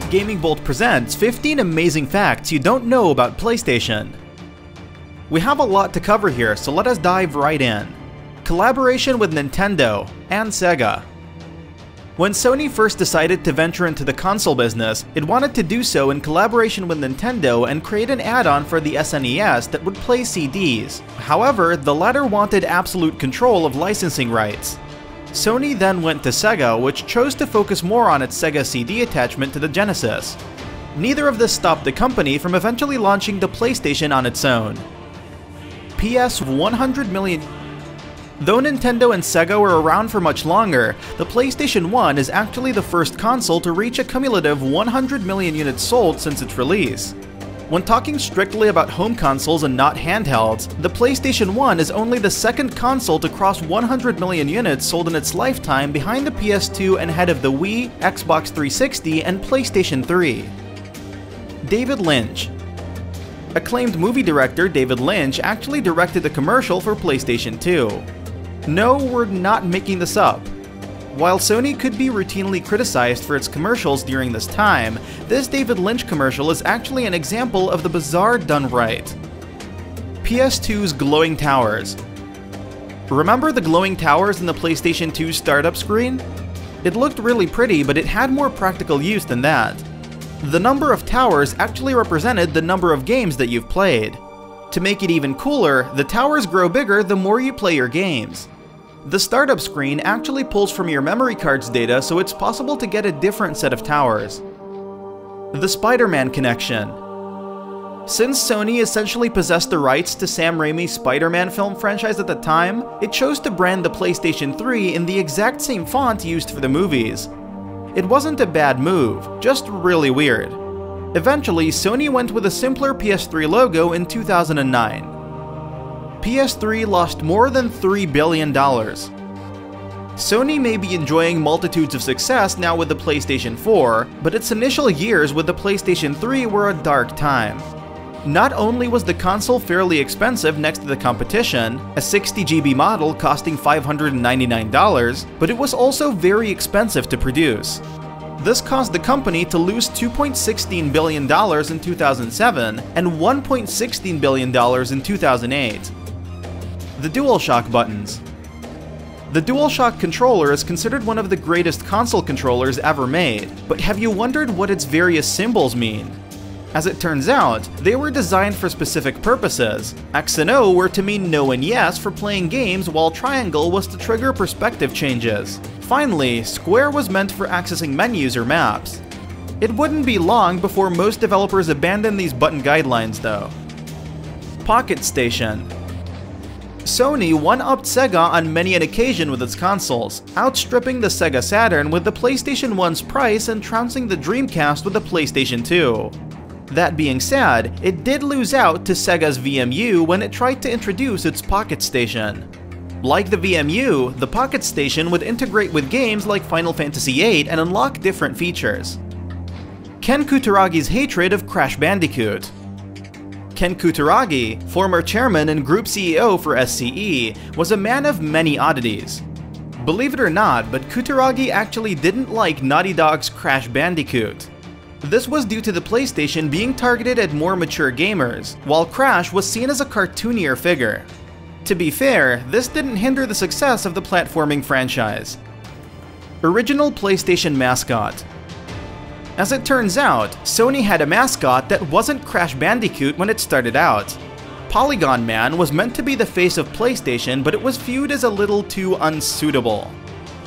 Gaming Bolt presents 15 amazing facts you don't know about PlayStation. We have a lot to cover here, so let us dive right in. Collaboration with Nintendo and Sega. When Sony first decided to venture into the console business, it wanted to do so in collaboration with Nintendo and create an add-on for the SNES that would play CDs. However, the latter wanted absolute control of licensing rights. Sony then went to Sega, which chose to focus more on its Sega CD attachment to the Genesis. Neither of this stopped the company from eventually launching the PlayStation on its own. PS 100 million. Though Nintendo and Sega were around for much longer, the PlayStation 1 is actually the first console to reach a cumulative 100 million units sold since its release. When talking strictly about home consoles and not handhelds, the PlayStation 1 is only the second console to cross 100 million units sold in its lifetime, behind the PS2 and ahead of the Wii, Xbox 360, and PlayStation 3. David Lynch. Acclaimed movie director David Lynch actually directed the commercial for PlayStation 2. No, we're not making this up. While Sony could be routinely criticized for its commercials during this time, this David Lynch commercial is actually an example of the bizarre done right. PS2's glowing towers. Remember the glowing towers in the PlayStation 2 startup screen? It looked really pretty, but it had more practical use than that. The number of towers actually represented the number of games that you've played. To make it even cooler, the towers grow bigger the more you play your games. The startup screen actually pulls from your memory card's data, so it's possible to get a different set of towers. The SpiderMan connection. Since Sony essentially possessed the rights to Sam Raimi's Spider-Man film franchise at the time, it chose to brand the PlayStation 3 in the exact same font used for the movies. It wasn't a bad move, just really weird. Eventually, Sony went with a simpler PS3 logo in 2009. PS3 lost more than $3 billion. Sony may be enjoying multitudes of success now with the PlayStation 4, but its initial years with the PlayStation 3 were a dark time. Not only was the console fairly expensive next to the competition, a 60GB model costing $599, but it was also very expensive to produce. This caused the company to lose $2.16 billion in 2007 and $1.16 billion in 2008. The DualShock buttons. The DualShock controller is considered one of the greatest console controllers ever made, but have you wondered what its various symbols mean? As it turns out, they were designed for specific purposes. X and O were to mean no and yes for playing games, while triangle was to trigger perspective changes. Finally, square was meant for accessing menus or maps. It wouldn't be long before most developers abandoned these button guidelines though. PocketStation. Sony one-upped Sega on many an occasion with its consoles, outstripping the Sega Saturn with the PlayStation 1's price and trouncing the Dreamcast with the PlayStation 2. That being said, it did lose out to Sega's VMU when it tried to introduce its PocketStation. Like the VMU, the PocketStation would integrate with games like Final Fantasy VIII and unlock different features. Ken Kutaragi's hatred of Crash Bandicoot. Ken Kutaragi, former chairman and group CEO for SCE, was a man of many oddities. Believe it or not, but Kutaragi actually didn't like Naughty Dog's Crash Bandicoot. This was due to the PlayStation being targeted at more mature gamers, while Crash was seen as a cartoonier figure. To be fair, this didn't hinder the success of the platforming franchise. Original PlayStation mascot. As it turns out, Sony had a mascot that wasn't Crash Bandicoot when it started out. Polygon Man was meant to be the face of PlayStation, but it was viewed as a little too unsuitable.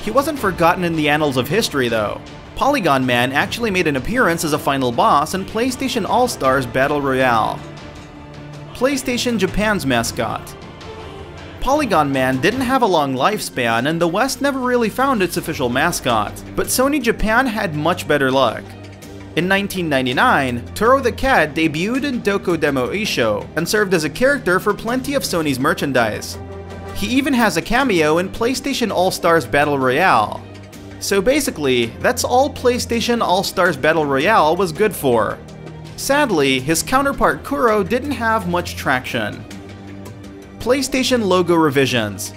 He wasn't forgotten in the annals of history though. Polygon Man actually made an appearance as a final boss in PlayStation All-Stars Battle Royale. PlayStation Japan's mascot. Polygon Man didn't have a long lifespan and the West never really found its official mascot, but Sony Japan had much better luck. In 1999, Toro the cat debuted in Doko Demo Isho and served as a character for plenty of Sony's merchandise. He even has a cameo in PlayStation All-Stars Battle Royale. So basically, that's all PlayStation All-Stars Battle Royale was good for. Sadly, his counterpart Kuro didn't have much traction. PlayStation logo revisions.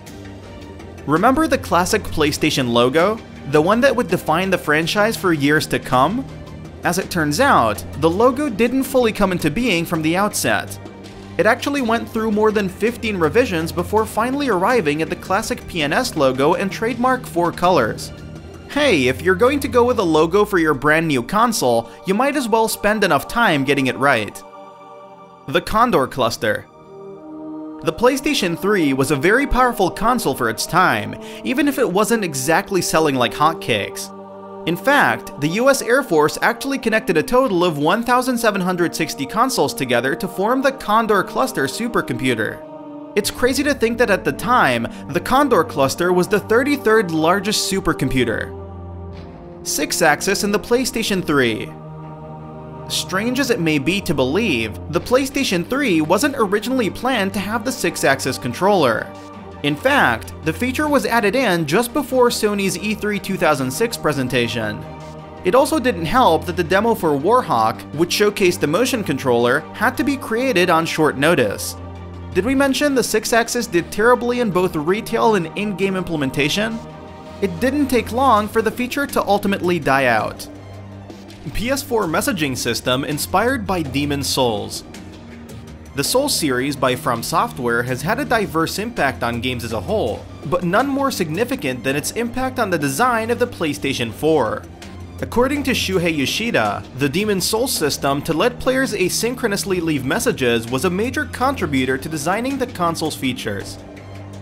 Remember the classic PlayStation logo? The one that would define the franchise for years to come? As it turns out, the logo didn't fully come into being from the outset. It actually went through more than 15 revisions before finally arriving at the classic PNS logo and trademark 4 colors. Hey, if you're going to go with a logo for your brand new console, you might as well spend enough time getting it right. The Condor cluster. The PlayStation 3 was a very powerful console for its time, even if it wasn't exactly selling like hotcakes. In fact, the US Air Force actually connected a total of 1,760 consoles together to form the Condor cluster supercomputer. It's crazy to think that at the time, the Condor cluster was the 33rd largest supercomputer. Sixaxis in the PlayStation 3. Strange as it may be to believe, the PlayStation 3 wasn't originally planned to have the Sixaxis controller. In fact, the feature was added in just before Sony's E3 2006 presentation. It also didn't help that the demo for Warhawk, which showcased the motion controller, had to be created on short notice. Did we mention the Sixaxis did terribly in both retail and in-game implementation? It didn't take long for the feature to ultimately die out. PS4 messaging system inspired by Demon's Souls. The Souls series by From Software has had a diverse impact on games as a whole, but none more significant than its impact on the design of the PlayStation 4. According to Shuhei Yoshida, the Demon's Souls system to let players asynchronously leave messages was a major contributor to designing the console's features.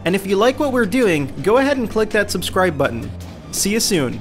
And if you like what we're doing, go ahead and click that subscribe button. See you soon!